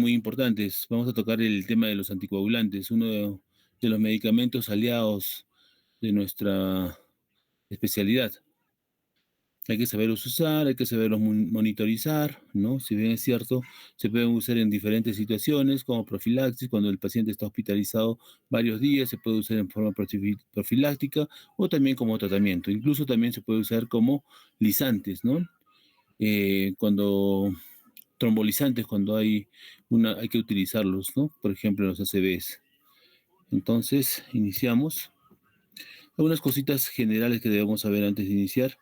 muy importantes. Vamos a tocar el tema de los anticoagulantes, uno de los medicamentos aliados de nuestra especialidad. Hay que saberlos usar, hay que saberlos monitorizar, ¿no? Si bien es cierto, se pueden usar en diferentes situaciones, como profilaxis, cuando el paciente está hospitalizado varios días, se puede usar en forma profiláctica o también como tratamiento. Incluso también se puede usar como lisantes, ¿no? Cuando trombolizantes, cuando hay que utilizarlos, ¿no? Por ejemplo, en los ACVs. Entonces, iniciamos. Algunas cositas generales que debemos saber antes de iniciar.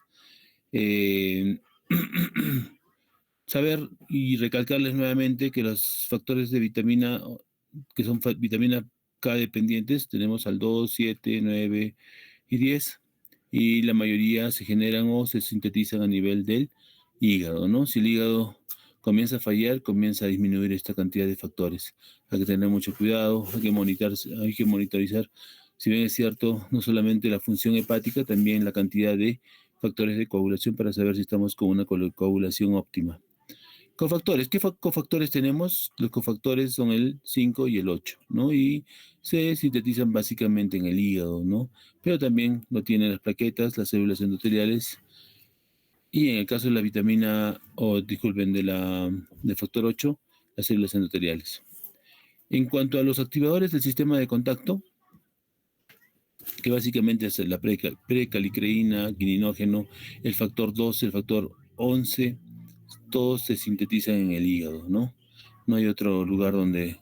Eh, Saber y recalcarles nuevamente que los factores de vitamina, que son vitamina K dependientes, tenemos al 2, 7, 9 y 10, y la mayoría se generan o se sintetizan a nivel del hígado, ¿no? Si el hígado comienza a fallar, comienza a disminuir esta cantidad de factores. Hay que tener mucho cuidado, hay que monitorizar, si bien es cierto, no solamente la función hepática, también la cantidad de factores de coagulación para saber si estamos con una coagulación óptima. Cofactores, ¿qué cofactores tenemos? Los cofactores son el 5 y el 8, ¿no? Y se sintetizan básicamente en el hígado, ¿no? Pero también lo tienen las plaquetas, las células endoteliales, y en el caso de la vitamina, o disculpen, del factor 8, las células endoteliales. En cuanto a los activadores del sistema de contacto, que básicamente es la precalicreína, quininógeno, el factor 12, el factor 11, todos se sintetizan en el hígado, ¿no? No hay otro lugar donde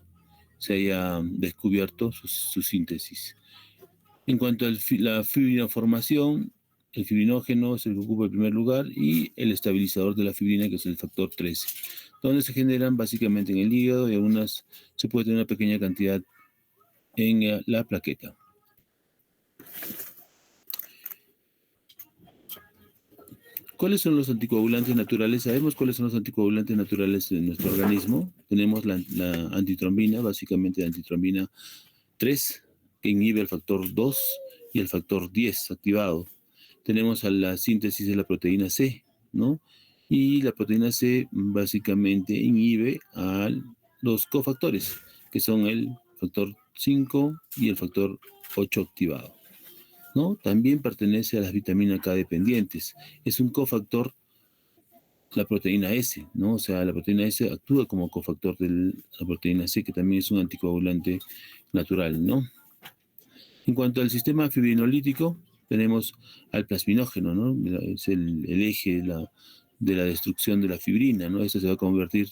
se haya descubierto su síntesis. En cuanto a la fibrinoformación, el fibrinógeno es el que ocupa el primer lugar, y el estabilizador de la fibrina, que es el factor 13, donde se generan básicamente en el hígado, y algunas se puede tener una pequeña cantidad en la plaqueta. ¿Cuáles son los anticoagulantes naturales? Sabemos cuáles son los anticoagulantes naturales de nuestro organismo. Tenemos la antitrombina, básicamente la antitrombina 3, que inhibe el factor 2 y el factor 10 activado. Tenemos a la síntesis de la proteína C, ¿no? Y la proteína C básicamente inhibe a los cofactores, que son el factor 5 y el factor 8 activado, ¿no? También pertenece a las vitaminas K dependientes. Es un cofactor, la proteína S, ¿no? O sea, la proteína S actúa como cofactor de la proteína C, que también es un anticoagulante natural, ¿no? En cuanto al sistema fibrinolítico, tenemos al plasminógeno, ¿no? Es el eje de la destrucción de la fibrina, ¿no? Esto se va a convertir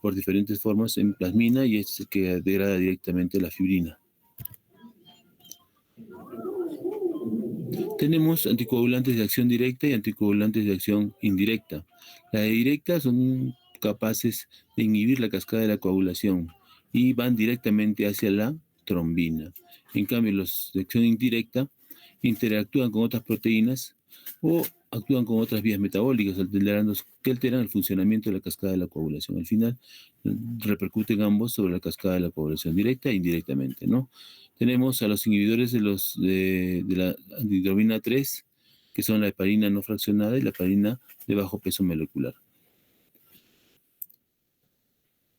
por diferentes formas en plasmina, y es el que degrada directamente la fibrina. Tenemos anticoagulantes de acción directa y anticoagulantes de acción indirecta. Las de directa son capaces de inhibir la cascada de la coagulación y van directamente hacia la trombina. En cambio, los de acción indirecta interactúan con otras proteínas o actúan con otras vías metabólicas que alteran el funcionamiento de la cascada de la coagulación. Al final, repercuten ambos sobre la cascada de la coagulación, directa e indirectamente, ¿no? Tenemos a los inhibidores de la antitrombina 3, que son la heparina no fraccionada y la heparina de bajo peso molecular.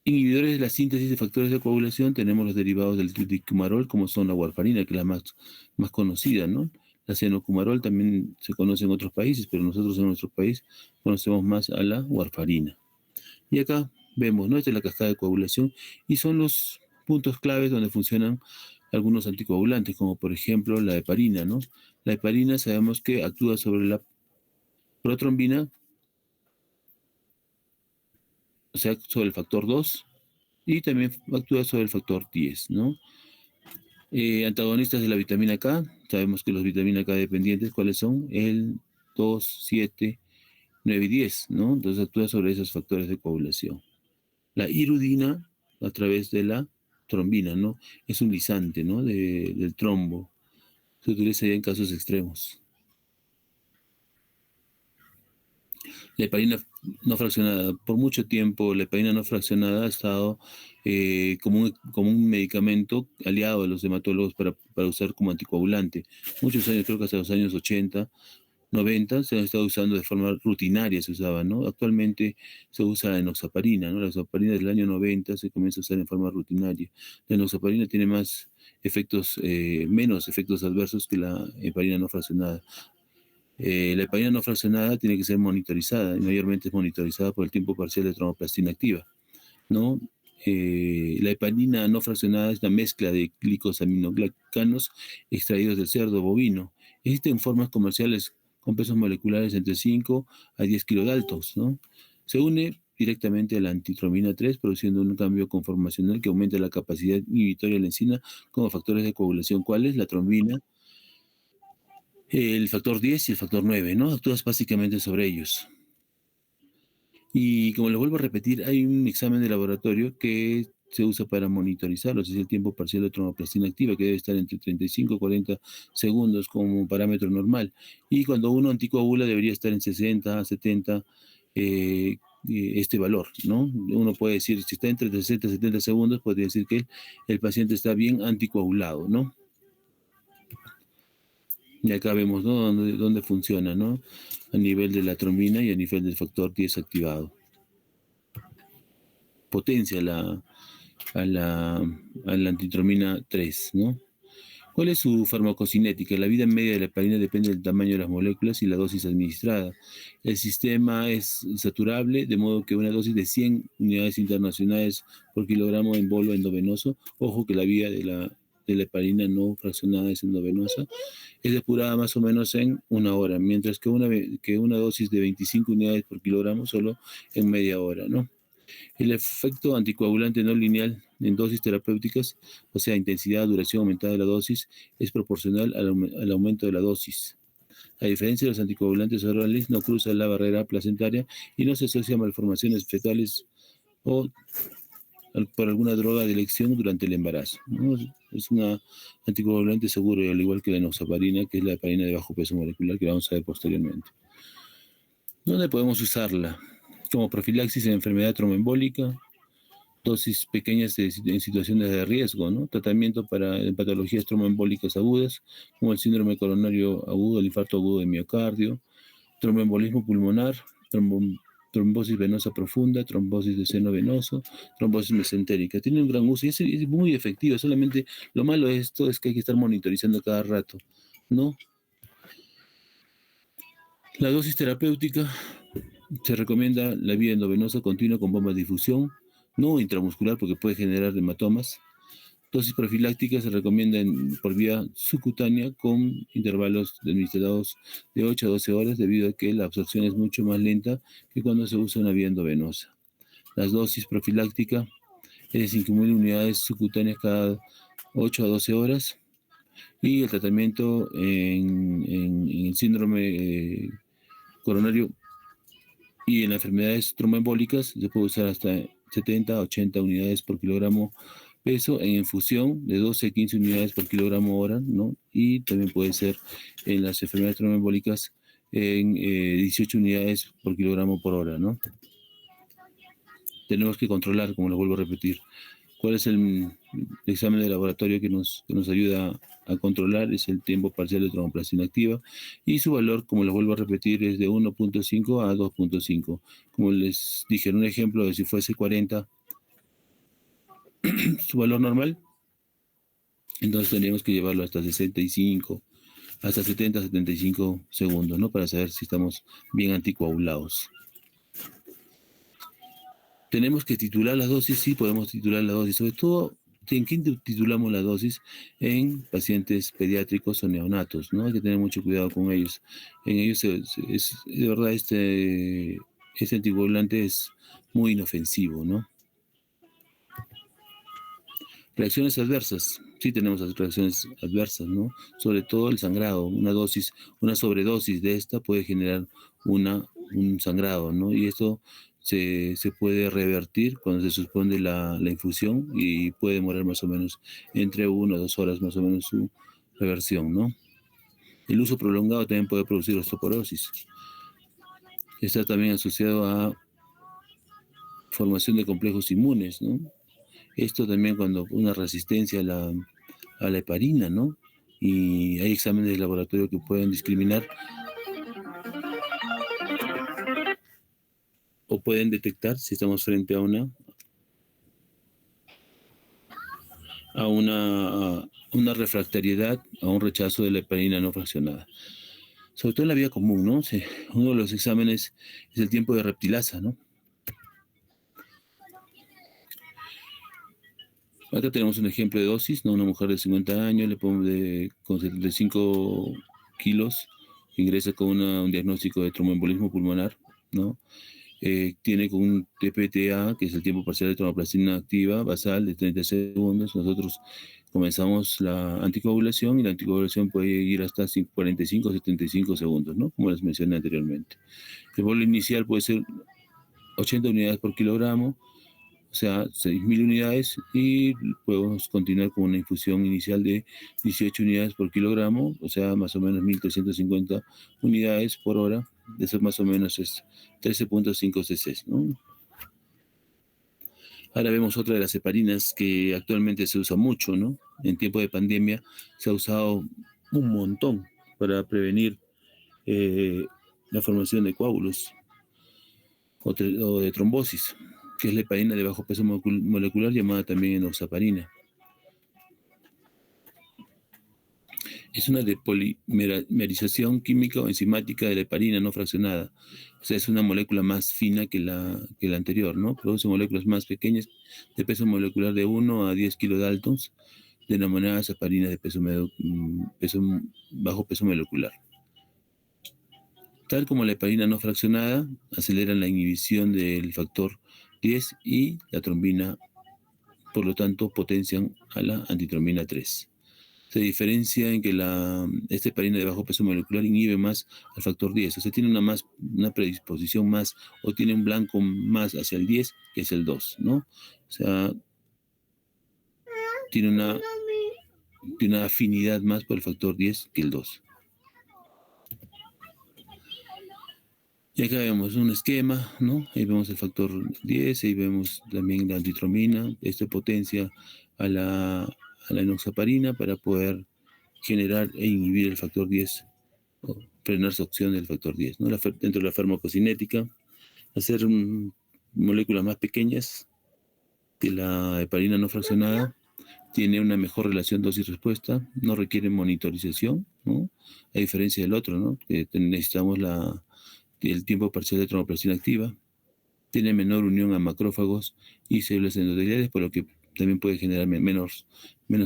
Inhibidores de la síntesis de factores de coagulación, tenemos los derivados del tioticumarol, como son la warfarina, que es la más conocida, ¿no? La cenocumarol también se conoce en otros países, pero nosotros en nuestro país conocemos más a la warfarina. Y acá vemos, ¿no? Esta es la cascada de coagulación, y son los puntos claves donde funcionan algunos anticoagulantes, como por ejemplo la heparina, ¿no? La heparina sabemos que actúa sobre la protrombina, o sea, sobre el factor 2, y también actúa sobre el factor 10, ¿no? Antagonistas de la vitamina K, sabemos que los vitamina K dependientes, ¿cuáles son? El 2, 7, 9 y 10, ¿no? Entonces actúa sobre esos factores de coagulación. La irudina, a través de la trombina, ¿no? Es un lisante, ¿no? Del trombo. Se utiliza ya en casos extremos. La heparina no fraccionada. Por mucho tiempo, la heparina no fraccionada ha estado como un medicamento aliado de los hematólogos para usar como anticoagulante. Muchos años, creo que hasta los años 80, 90 se ha estado usando de forma rutinaria, se usaba, ¿no? Actualmente se usa la enoxaparina, ¿no? La enoxaparina del año 90 se comienza a usar en forma rutinaria. La enoxaparina tiene más efectos, menos efectos adversos que la heparina no fraccionada. La heparina no fraccionada tiene que ser monitorizada, y mayormente es monitorizada por el tiempo parcial de tromboplastina activa, ¿no? La heparina no fraccionada es la mezcla de glicosaminoglicanos extraídos del cerdo bovino. Existen formas comerciales con pesos moleculares entre 5 a 10 kilodaltons, ¿no? Se une directamente a la antitromina 3, produciendo un cambio conformacional que aumenta la capacidad inhibitoria de la enzima como factores de coagulación. ¿Cuál es? La trombina, el factor 10 y el factor 9, ¿no? Actúas básicamente sobre ellos. Y como les vuelvo a repetir, hay un examen de laboratorio que se usa para monitorizarlos, es el tiempo parcial de tromboplastina activa, que debe estar entre 35 y 40 segundos como parámetro normal. Y cuando uno anticoagula debería estar en 60 a 70 este valor, ¿no? Uno puede decir, si está entre 60 y 70 segundos, podría decir que el paciente está bien anticoagulado, ¿no? Y acá vemos, ¿no? Dónde funciona, ¿no? A nivel de la trombina y a nivel del factor 10 activado. Potencia a la antitromina 3, ¿no? ¿Cuál es su farmacocinética? La vida media de la heparina depende del tamaño de las moléculas y la dosis administrada. El sistema es saturable, de modo que una dosis de 100 unidades internacionales por kilogramo en bolo endovenoso, ojo que la vía de la heparina no fraccionada es endovenosa, es depurada más o menos en una hora, mientras que una dosis de 25 unidades por kilogramo solo en media hora, ¿no? El efecto anticoagulante no lineal en dosis terapéuticas, o sea, intensidad, duración aumentada de la dosis, es proporcional al aumento de la dosis. A diferencia de los anticoagulantes orales, no cruza la barrera placentaria y no se asocia a malformaciones fetales o por alguna droga de elección durante el embarazo, ¿no? Es una anticoagulante seguro, al igual que la enoxaparina, que es la heparina de bajo peso molecular, que vamos a ver posteriormente. ¿Dónde podemos usarla? Como profilaxis en enfermedad tromboembólica, dosis pequeñas en situaciones de riesgo, ¿no? Tratamiento para patologías tromboembólicas agudas, como el síndrome coronario agudo, el infarto agudo de miocardio, tromboembolismo pulmonar, trombosis venosa profunda, trombosis de seno venoso, trombosis mesentérica. Tiene un gran uso y es muy efectivo, solamente lo malo de esto es que hay que estar monitorizando cada rato, ¿no? La dosis terapéutica se recomienda la vía endovenosa continua con bomba de difusión, no intramuscular porque puede generar hematomas. Dosis profiláctica se recomienda por vía subcutánea con intervalos administrados de 8 a 12 horas debido a que la absorción es mucho más lenta que cuando se usa una vía endovenosa. Las dosis profiláctica es de 5.000 unidades subcutáneas cada 8 a 12 horas y el tratamiento en el síndrome coronario y en las enfermedades tromboembólicas se puede usar hasta 70 a 80 unidades por kilogramo peso en infusión de 12 a 15 unidades por kilogramo hora, ¿no? Y también puede ser en las enfermedades tromboembólicas en 18 unidades por kilogramo por hora, ¿no? Tenemos que controlar, como lo vuelvo a repetir, cuál es el examen de laboratorio que nos ayuda a controlar, es el tiempo parcial de tromboplastina activa y su valor, como lo vuelvo a repetir, es de 1.5 a 2.5. Como les dije en un ejemplo, de si fuese 40 su valor normal, entonces tendríamos que llevarlo hasta 65, hasta 70, 75 segundos, ¿no? Para saber si estamos bien anticoagulados. Tenemos que titular las dosis, sí podemos titular la dosis, sobre todo, ¿en quién titulamos la dosis? En pacientes pediátricos o neonatos, ¿no? Hay que tener mucho cuidado con ellos. En ellos, de verdad, este anticoagulante es muy inofensivo, ¿no? Reacciones adversas, sí tenemos reacciones adversas, ¿no? Sobre todo el sangrado, una sobredosis de esta puede generar un sangrado, ¿no? Y esto se puede revertir cuando se suspende la infusión y puede demorar más o menos entre 1 o 2 horas más o menos su reversión, ¿no? El uso prolongado también puede producir osteoporosis. Está también asociado a formación de complejos inmunes, ¿no? Esto también cuando una resistencia a la heparina, ¿no? Y hay exámenes de laboratorio que pueden discriminar o pueden detectar si estamos frente a una refractariedad, a un rechazo de la heparina no fraccionada. Sobre todo en la vida común, ¿no? Sí, uno de los exámenes es el tiempo de reptilasa, ¿no? Acá tenemos un ejemplo de dosis, ¿no? Una mujer de 50 años, le ponemos con 75 kilos, ingresa con un diagnóstico de tromboembolismo pulmonar, ¿no? Tiene con un TPTA, que es el tiempo parcial de tromboplastina activa, basal de 30 segundos. Nosotros comenzamos la anticoagulación y la anticoagulación puede ir hasta 45 o 75 segundos, ¿no? Como les mencioné anteriormente. El bolo inicial puede ser 80 unidades por kilogramo, o sea, 6.000 unidades, y podemos continuar con una infusión inicial de 18 unidades por kilogramo, o sea, más o menos 1.350 unidades por hora. Eso más o menos es 13.5 cc, ¿no? Ahora vemos otra de las heparinas que actualmente se usa mucho, ¿no? En tiempo de pandemia se ha usado un montón para prevenir eh, la formación de coágulos o de trombosis, que es la heparina de bajo peso molecular, llamada también enoxaparina. Es una depolimerización química o enzimática de la heparina no fraccionada. O sea, es una molécula más fina que la anterior, ¿no? Produce moléculas más pequeñas de peso molecular de 1 a 10 kilodaltons, denominadas heparinas de bajo peso molecular. Tal como la heparina no fraccionada, aceleran la inhibición del factor 10 y la trombina, por lo tanto, potencian a la antitrombina 3. Se diferencia en que esta heparina de bajo peso molecular inhibe más al factor 10, o sea, tiene una predisposición más, o tiene un blanco más hacia el 10 que es el 2, ¿no? O sea, tiene una afinidad más por el factor 10 que el 2. Y acá vemos un esquema, ¿no? Ahí vemos el factor 10, ahí vemos también la antitromina. Esto potencia a la enoxaparina para poder generar e inhibir el factor 10, o frenar su acción del factor 10, ¿no? Dentro de la farmacocinética, hacer moléculas más pequeñas que la heparina no fraccionada, tiene una mejor relación dosis-respuesta, no requiere monitorización, ¿no? A diferencia del otro, ¿no? Que necesitamos el tiempo parcial de tromboplastina activa, tiene menor unión a macrófagos y células endoteliales, por lo que también puede generar menos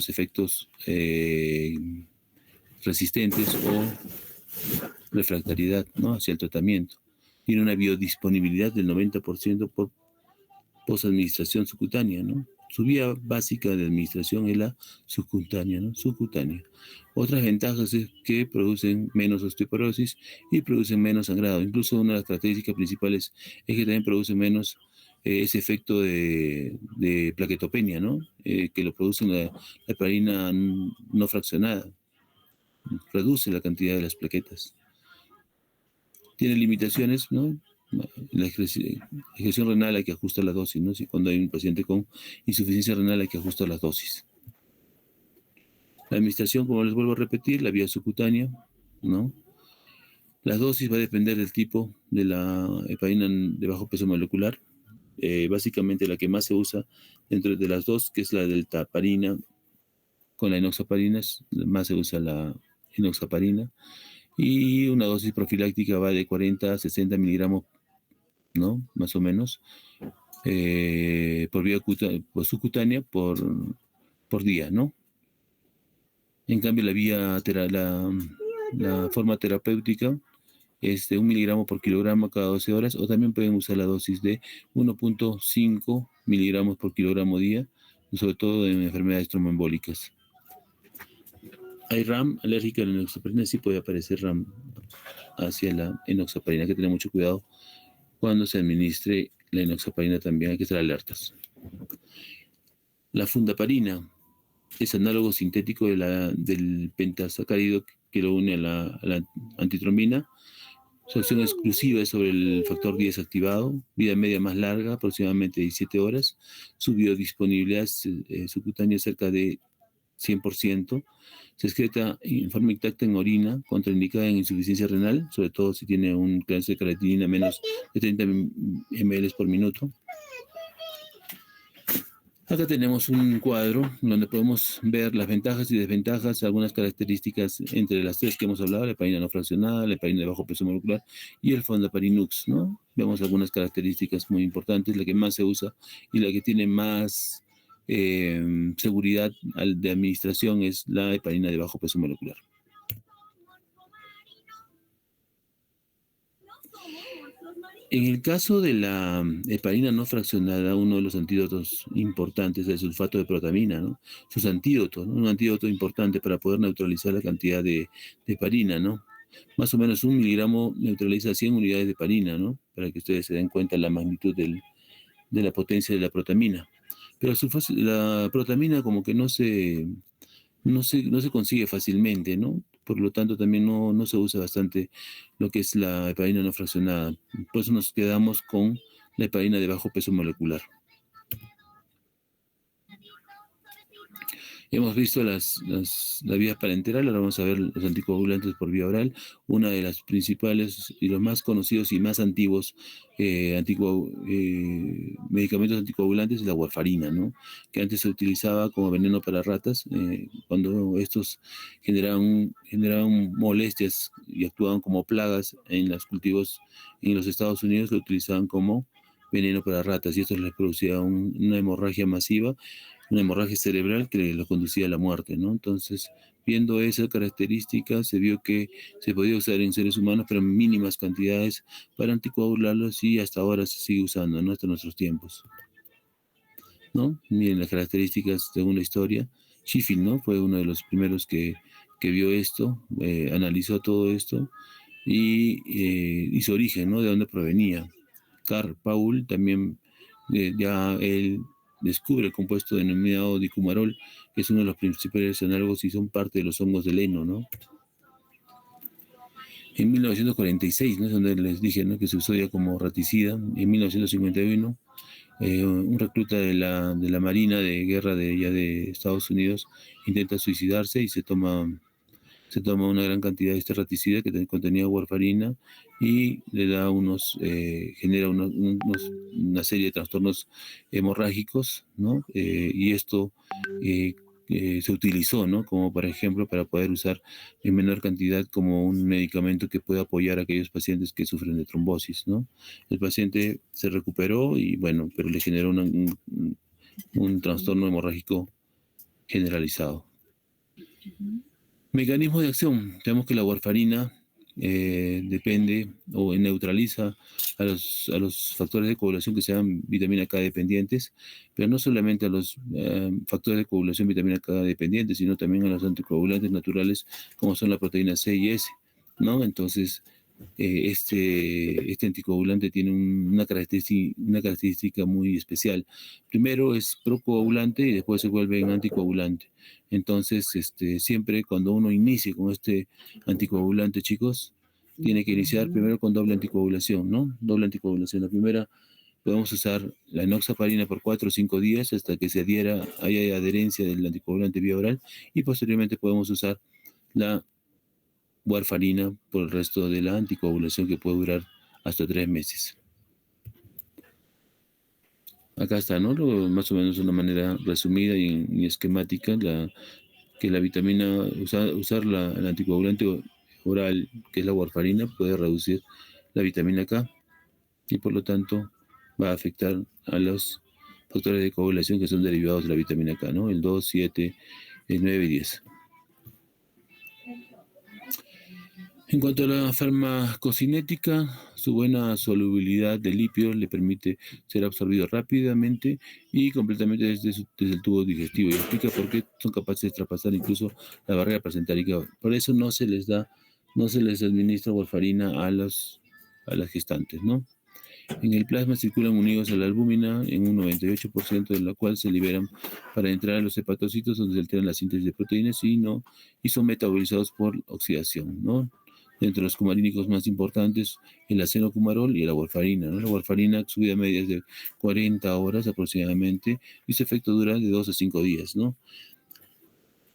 efectos resistentes o refractariedad, ¿no? Hacia el tratamiento. Tiene una biodisponibilidad del 90% por posadministración subcutánea, ¿no? Su vía básica de administración es la subcutánea, ¿no? Subcutánea. Otras ventajas es que producen menos osteoporosis y producen menos sangrado. Incluso una de las características principales es que también producen menos ese efecto de plaquetopenia, ¿no? Que lo produce la heparina no fraccionada. Reduce la cantidad de las plaquetas. Tiene limitaciones, ¿no? La ejecución renal hay que ajustar la dosis, ¿no? Si cuando hay un paciente con insuficiencia renal hay que ajustar las dosis. La administración, como les vuelvo a repetir, la vía subcutánea, ¿no? La dosis va a depender del tipo de la heparina de bajo peso molecular. Básicamente la que más se usa dentro de las dos, que es la deltaparina con la enoxaparina, más se usa la enoxaparina. Y una dosis profiláctica va de 40 a 60 miligramos, ¿no? Más o menos, por vía subcutánea por día, ¿no? En cambio, la forma terapéutica es de 1 miligramo por kilogramo cada 12 horas, o también pueden usar la dosis de 1.5 miligramos por kilogramo día, sobre todo en enfermedades tromboembólicas. Hay RAM alérgica a la enoxaparina, sí puede aparecer RAM hacia la enoxaparina, hay que tener mucho cuidado cuando se administre la enoxaparina, también hay que estar alertas. La fundaparina es análogo sintético del pentasacárido que lo une a la antitrombina. Su acción exclusiva es sobre el factor 10 activado, vida media más larga, aproximadamente 17 horas. Su biodisponibilidad subcutánea es cerca de 100%. Se excreta en forma intacta en orina, contraindicada en insuficiencia renal, sobre todo si tiene un cáncer de creatinina menos de 30 ml por minuto. Acá tenemos un cuadro donde podemos ver las ventajas y desventajas, algunas características entre las tres que hemos hablado, la heparina no fraccionada, la heparina de bajo peso molecular y el fondaparinux, ¿no? Vemos algunas características muy importantes, la que más se usa y la que tiene más seguridad de administración es la heparina de bajo peso molecular. En el caso de la heparina no fraccionada, uno de los antídotos importantes es el sulfato de protamina, ¿no? Sus antídotos, ¿no? Un antídoto importante para poder neutralizar la cantidad de heparina, ¿no? Más o menos 1 miligramo neutraliza 100 unidades de heparina, ¿no? Para que ustedes se den cuenta la magnitud de la potencia de la protamina. Pero la protamina como que no se consigue fácilmente, ¿no? Por lo tanto, también no se usa bastante lo que es la heparina no fraccionada. Por eso nos quedamos con la heparina de bajo peso molecular. Hemos visto las vías parenterales, ahora vamos a ver los anticoagulantes por vía oral. Una de las principales y los más conocidos y más antiguos medicamentos anticoagulantes es la warfarina, ¿no? Que antes se utilizaba como veneno para ratas, cuando estos generaban molestias y actuaban como plagas en los cultivos en los Estados Unidos, lo utilizaban como veneno para ratas y esto les producía una hemorragia masiva, una hemorragia cerebral que lo conducía a la muerte, ¿no? Entonces, viendo esa característica, se vio que se podía usar en seres humanos, pero en mínimas cantidades para anticoagularlos y hasta ahora se sigue usando, ¿no? Hasta nuestros tiempos, ¿no? Miren las características según la historia. Sheffield, ¿no? Fue uno de los primeros que vio esto, analizó todo esto y hizo origen, ¿no? De dónde provenía. Carl Paul también, ya él descubre el compuesto denominado dicumarol, que es uno de los principales análogos y son parte de los hongos del heno, ¿no? En 1946, ¿no? Es donde les dije, ¿no? Que se usó ya como raticida. En 1951, un recluta de la Marina de Guerra de Estados Unidos intenta suicidarse y se toma una gran cantidad de este raticida que contenía warfarina y le da genera una serie de trastornos hemorrágicos, ¿no? Y esto se utilizó, ¿no? Como por ejemplo para poder usar en menor cantidad como un medicamento que pueda apoyar a aquellos pacientes que sufren de trombosis, ¿no? El paciente se recuperó y bueno, pero le generó un trastorno hemorrágico generalizado. Mecanismo de acción. Tenemos que la warfarina depende o neutraliza a los factores de coagulación que sean vitamina K dependientes, pero no solamente a los factores de coagulación vitamina K dependientes, sino también a los anticoagulantes naturales como son la proteína C y S, ¿no? Entonces, este anticoagulante tiene una característica muy especial. Primero es procoagulante y después se vuelve un anticoagulante. Entonces, siempre cuando uno inicie con este anticoagulante, chicos, tiene que iniciar primero con doble anticoagulación, ¿no? Doble anticoagulación. La primera, podemos usar la enoxaparina por 4 o 5 días hasta que haya adherencia del anticoagulante vía oral y posteriormente podemos usar la warfarina por el resto de la anticoagulación que puede durar hasta 3 meses. Acá está, ¿no? Más o menos de una manera resumida y esquemática, que la vitamina, usar el anticoagulante oral, que es la warfarina, puede reducir la vitamina K y por lo tanto va a afectar a los factores de coagulación que son derivados de la vitamina K, ¿no? El 2, 7, el 9 y 10. En cuanto a la farmacocinética, su buena solubilidad de lípidos le permite ser absorbido rápidamente y completamente desde el tubo digestivo. Y explica por qué son capaces de traspasar incluso la barrera placentárica. Por eso no se les administra warfarina a las gestantes, ¿no? En el plasma circulan unidos a la albúmina en un 98%, de la cual se liberan para entrar a los hepatocitos donde se alteran la síntesis de proteínas y son metabolizados por oxidación, ¿no? Entre los cumarínicos más importantes, el acenocumarol y la warfarina, ¿no? La warfarina, su vida media es de 40 horas aproximadamente y su efecto dura de 2 a 5 días, ¿no?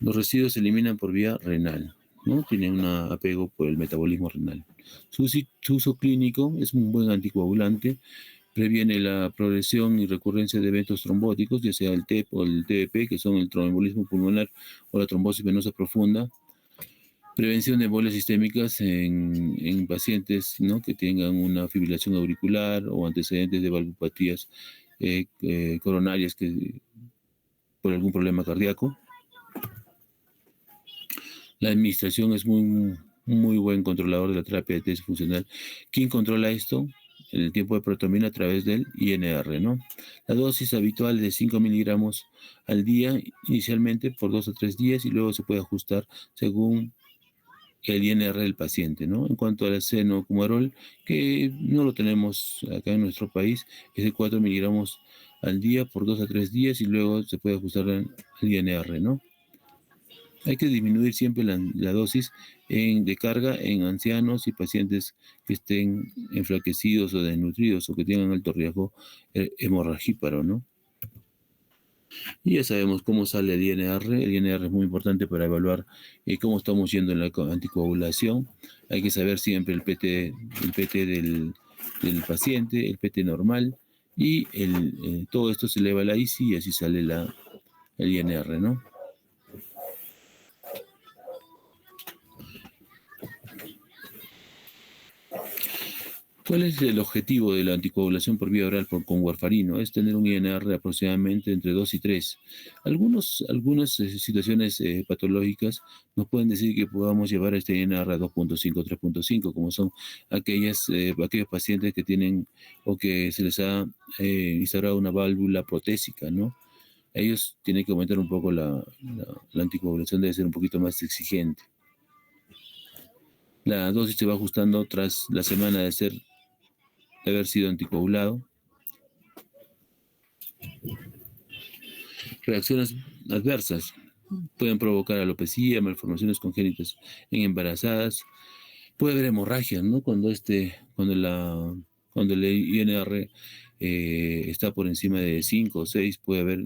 Los residuos se eliminan por vía renal, ¿no? Tienen un apego por el metabolismo renal. Su uso clínico es un buen anticoagulante, previene la progresión y recurrencia de eventos trombóticos, ya sea el TEP o el TBP, que son el tromboembolismo pulmonar o la trombosis venosa profunda. Prevención de embolias sistémicas en pacientes, ¿no?, que tengan una fibrilación auricular o antecedentes de valvopatías coronarias por algún problema cardíaco. La administración es muy buen controlador de la terapia de test funcional. ¿Quién controla esto? En el tiempo de protomina a través del INR, ¿no? La dosis habitual es de 5 miligramos al día, inicialmente por 2 a 3 días, y luego se puede ajustar según el INR del paciente, ¿no? En cuanto al senocumarol, que no lo tenemos acá en nuestro país, es de 4 miligramos al día por 2 a 3 días, y luego se puede ajustar el INR, ¿no? Hay que disminuir siempre la dosis de carga en ancianos y pacientes que estén enflaquecidos o desnutridos o que tengan alto riesgo hemorragíparo, ¿no? Y ya sabemos cómo sale el INR. El INR es muy importante para evaluar cómo estamos yendo en la anticoagulación. Hay que saber siempre el PT del paciente, el PT normal, y todo esto se eleva a la ICI y así sale el INR, ¿no? ¿Cuál es el objetivo de la anticoagulación por vía oral con warfarino? Es tener un INR aproximadamente entre 2 y 3. Algunas situaciones patológicas nos pueden decir que podamos llevar este INR a 2.5, 3.5, como son aquellos pacientes que tienen o que se les ha instaurado una válvula protésica, ¿no? Ellos tienen que aumentar un poco la anticoagulación, debe ser un poquito más exigente. La dosis se va ajustando tras la semana de haber sido anticoagulado. Reacciones adversas pueden provocar alopecia, malformaciones congénitas en embarazadas. Puede haber hemorragias, ¿no? Cuando el INR está por encima de 5 o 6, puede haber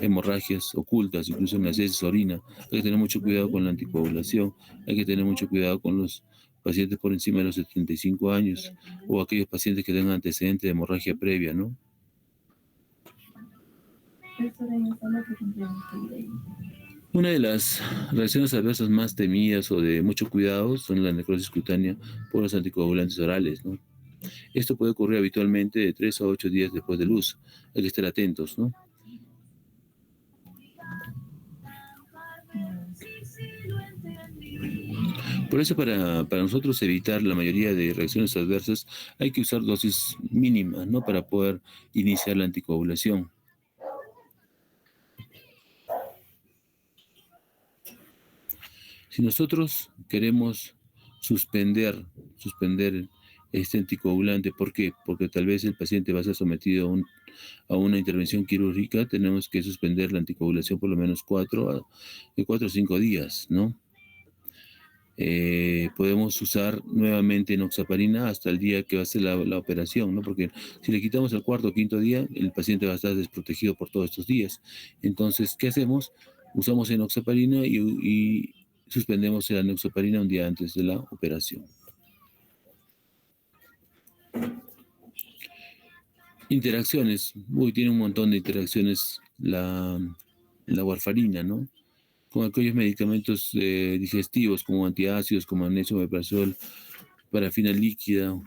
hemorragias ocultas, incluso en las heces, orina. Hay que tener mucho cuidado con la anticoagulación. Hay que tener mucho cuidado con los pacientes por encima de los 75 años o aquellos pacientes que tengan antecedentes de hemorragia previa, ¿no? Una de las reacciones adversas más temidas o de mucho cuidado son la necrosis cutánea por los anticoagulantes orales, ¿no? Esto puede ocurrir habitualmente de 3 a 8 días después del uso. Hay que estar atentos, ¿no? Por eso, para nosotros evitar la mayoría de reacciones adversas, hay que usar dosis mínimas, ¿no?, para poder iniciar la anticoagulación. Si nosotros queremos suspender este anticoagulante, ¿por qué? Porque tal vez el paciente va a ser sometido a una intervención quirúrgica, tenemos que suspender la anticoagulación por lo menos 4 o 5 días, ¿no? Podemos usar nuevamente enoxaparina hasta el día que va a ser la operación, ¿no? Porque si le quitamos el cuarto o quinto día, el paciente va a estar desprotegido por todos estos días. Entonces, ¿qué hacemos? Usamos enoxaparina y suspendemos la enoxaparina un día antes de la operación. Interacciones. Tiene un montón de interacciones la warfarina, ¿no? Con aquellos medicamentos digestivos como antiácidos, como magnesio, omeprazol, parafina líquida,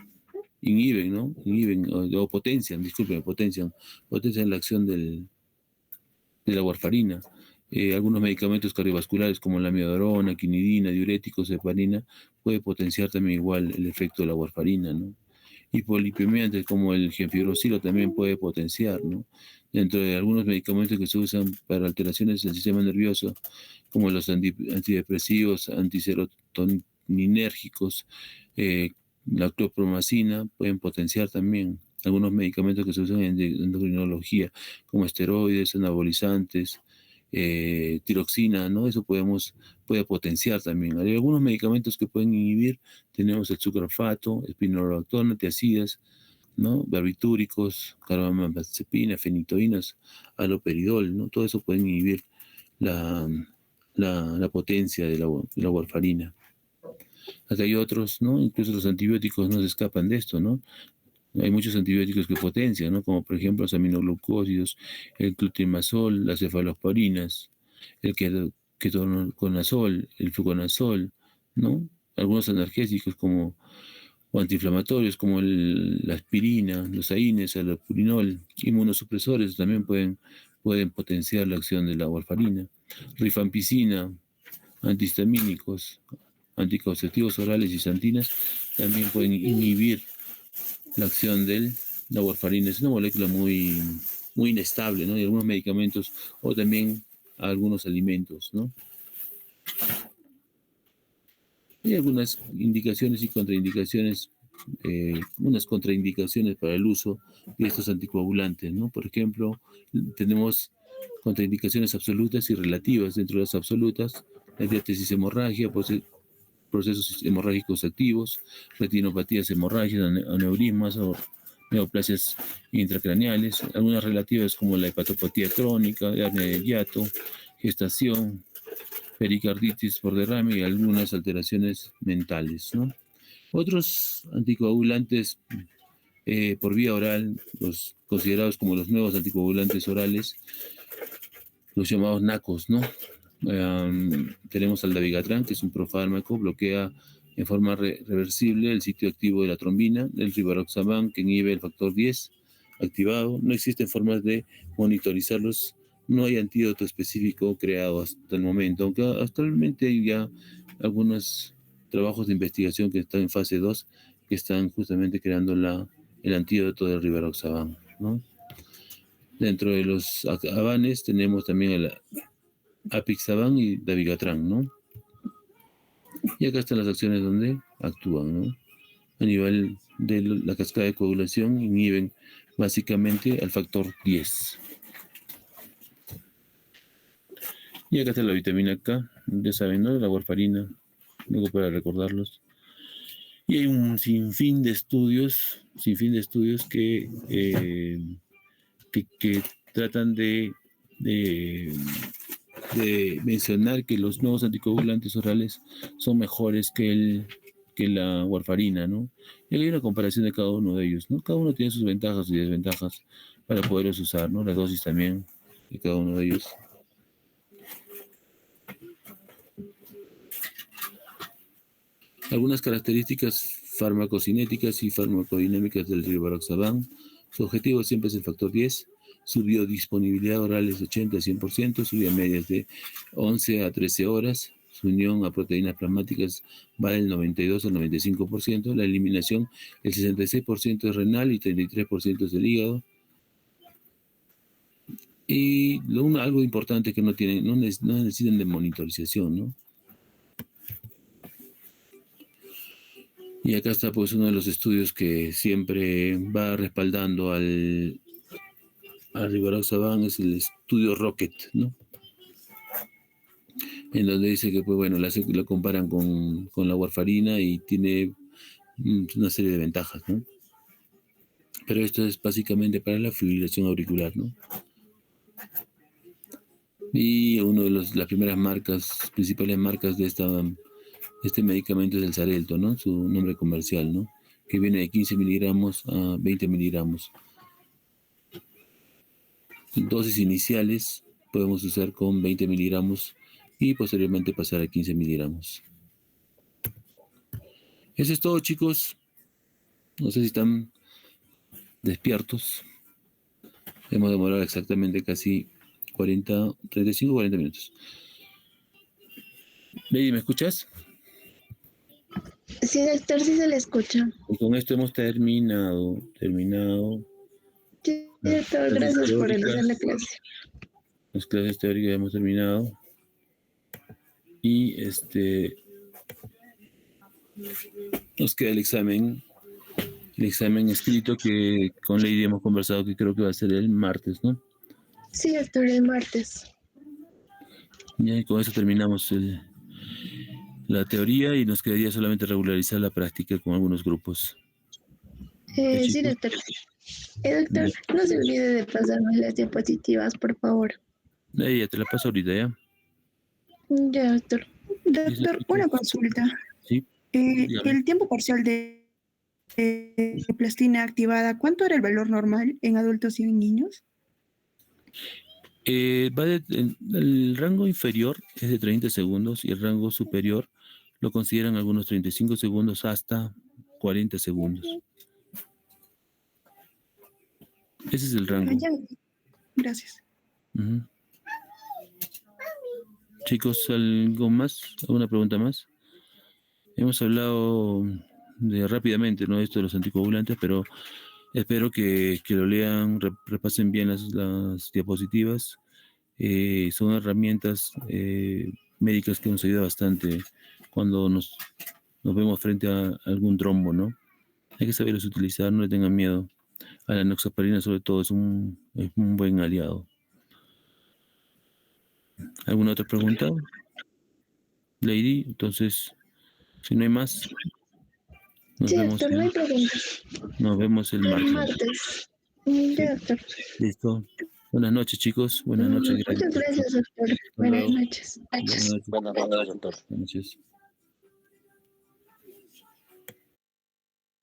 inhiben, ¿no? O potencian la acción de la warfarina. Algunos medicamentos cardiovasculares como la amiodarona, quinidina, diuréticos, heparina, puede potenciar también igual el efecto de la warfarina, ¿no? Hipolipemiantes como el gemfibrosilo también puede potenciar, ¿no? Dentro de algunos medicamentos que se usan para alteraciones del sistema nervioso, como los antidepresivos, antiserotoninérgicos, la clopromacina, pueden potenciar también. Algunos medicamentos que se usan en endocrinología, como esteroides, anabolizantes, tiroxina, ¿no? Eso puede potenciar también. Hay algunos medicamentos que pueden inhibir. Tenemos el sucralfato, espironolactona, tiazidas, ¿no? Barbitúricos, carbamazepina, fenitoínas, haloperidol, ¿no? Todo eso pueden inhibir la, la potencia de la warfarina. Acá hay otros, ¿no? Incluso los antibióticos no se escapan de esto, ¿no? Hay muchos antibióticos que potencian, ¿no? Como por ejemplo los aminoglucósidos, el clotrimazol, las cefalosporinas, el ketoconazol, el fluconazol, ¿no? Algunos analgésicos como o antiinflamatorios como la aspirina, los AINES, el allopurinol, inmunosupresores también pueden potenciar la acción de la warfarina, rifampicina, antihistamínicos, anticausativos orales y santinas también pueden inhibir la acción de la warfarina. Es una molécula muy, muy inestable, ¿no? Y algunos medicamentos o también algunos alimentos, ¿no? Hay algunas indicaciones y contraindicaciones, unas contraindicaciones para el uso de estos anticoagulantes, ¿no? Por ejemplo, tenemos contraindicaciones absolutas y relativas. Dentro de las absolutas, la diátesis hemorragia, procesos hemorrágicos activos, retinopatías hemorrágicas, aneurismas o neoplasias intracraneales, algunas relativas como la hepatopatía crónica, hernia de hiato, gestación, pericarditis por derrame y algunas alteraciones mentales, ¿no? Otros anticoagulantes por vía oral, los considerados como los nuevos anticoagulantes orales, los llamados NACOS, ¿no? Tenemos al dabigatran, que es un profármaco, bloquea en forma reversible el sitio activo de la trombina, el rivaroxaban, que inhibe el factor 10 activado. No existen formas de monitorizarlos, no hay antídoto específico creado hasta el momento, aunque actualmente hay ya algunos trabajos de investigación que están en fase 2 que están justamente creando el antídoto del rivaroxaban, ¿no? Dentro de los avanes tenemos también el apixaban y dabigatran, ¿no? Y acá están las acciones donde actúan, ¿no? A nivel de la cascada de coagulación inhiben básicamente al factor 10. Y acá está la vitamina K, ya saben, ¿no? La warfarina, luego para recordarlos. Y hay un sinfín de estudios que tratan de mencionar que los nuevos anticoagulantes orales son mejores que la warfarina, ¿no? Y hay una comparación de cada uno de ellos, ¿no? Cada uno tiene sus ventajas y desventajas para poderlos usar, ¿no? La dosis también de cada uno de ellos. Algunas características farmacocinéticas y farmacodinámicas del rivaroxaban. Su objetivo siempre es el factor 10. Su biodisponibilidad oral es 80-100%, su vía media es de 11 a 13 horas. Su unión a proteínas plasmáticas va del 92 al 95%. La eliminación, el 66% es renal y 33% es del hígado. Y algo importante que no necesitan de monitorización, ¿no? Y acá está pues uno de los estudios que siempre va respaldando al rivaroxaban, es el estudio Rocket, ¿no? En donde dice que pues bueno, la comparan con la warfarina y tiene una serie de ventajas, ¿no? Pero esto es básicamente para la fibrilación auricular, ¿no? Y uno de las primeras principales marcas de este medicamento es el Xarelto, ¿no? Su nombre comercial, ¿no? Que viene de 15 miligramos a 20 miligramos. Dosis iniciales podemos usar con 20 miligramos y posteriormente pasar a 15 miligramos. Eso es todo, chicos. No sé si están despiertos. Hemos demorado exactamente casi 35 o 40 minutos. Lady, ¿me escuchas? Sí, doctor, sí se le escucha. Y con esto hemos terminado. Sí, doctor, gracias por realizar la clase. Las clases teóricas hemos terminado. Y nos queda el examen escrito que con Lady hemos conversado, que creo que va a ser el martes, ¿no? Sí, doctor, el martes. Y con eso terminamos la teoría y nos quedaría solamente regularizar la práctica con algunos grupos. Sí, doctor. Doctor, no se olvide de pasarme las diapositivas, por favor. Ya te la paso ahorita, ¿ya? Ya, doctor. Listo, Doctor, chicos. una consulta. Sí, dígame. El tiempo parcial de plastina activada, ¿cuánto era el valor normal en adultos y en niños? El rango inferior es de 30 segundos y el rango superior lo consideran algunos 35 segundos hasta 40 segundos. Ese es el rango. Ya. Gracias. Ujú. Chicos, ¿algo más? ¿Alguna pregunta más? Hemos hablado rápidamente, ¿no? Esto de los anticoagulantes, pero espero que lo lean, repasen bien las diapositivas. Son herramientas médicas que nos ayudan bastante cuando nos vemos frente a algún trombo, ¿no? Hay que saberlos utilizar, no le tengan miedo. A la enoxaparina sobre todo es un buen aliado. ¿Alguna otra pregunta? Lady, entonces, si no hay más, nos Sí, vemos doctor, no hay preguntas. el El martes. martes. Ya, doctor. Listo. Buenas noches, chicos. Buenas noches. Muchas gracias, doctor. Hasta Buenas luego. noches. Buenas noches. Buenas noches, doctor. Buenas noches.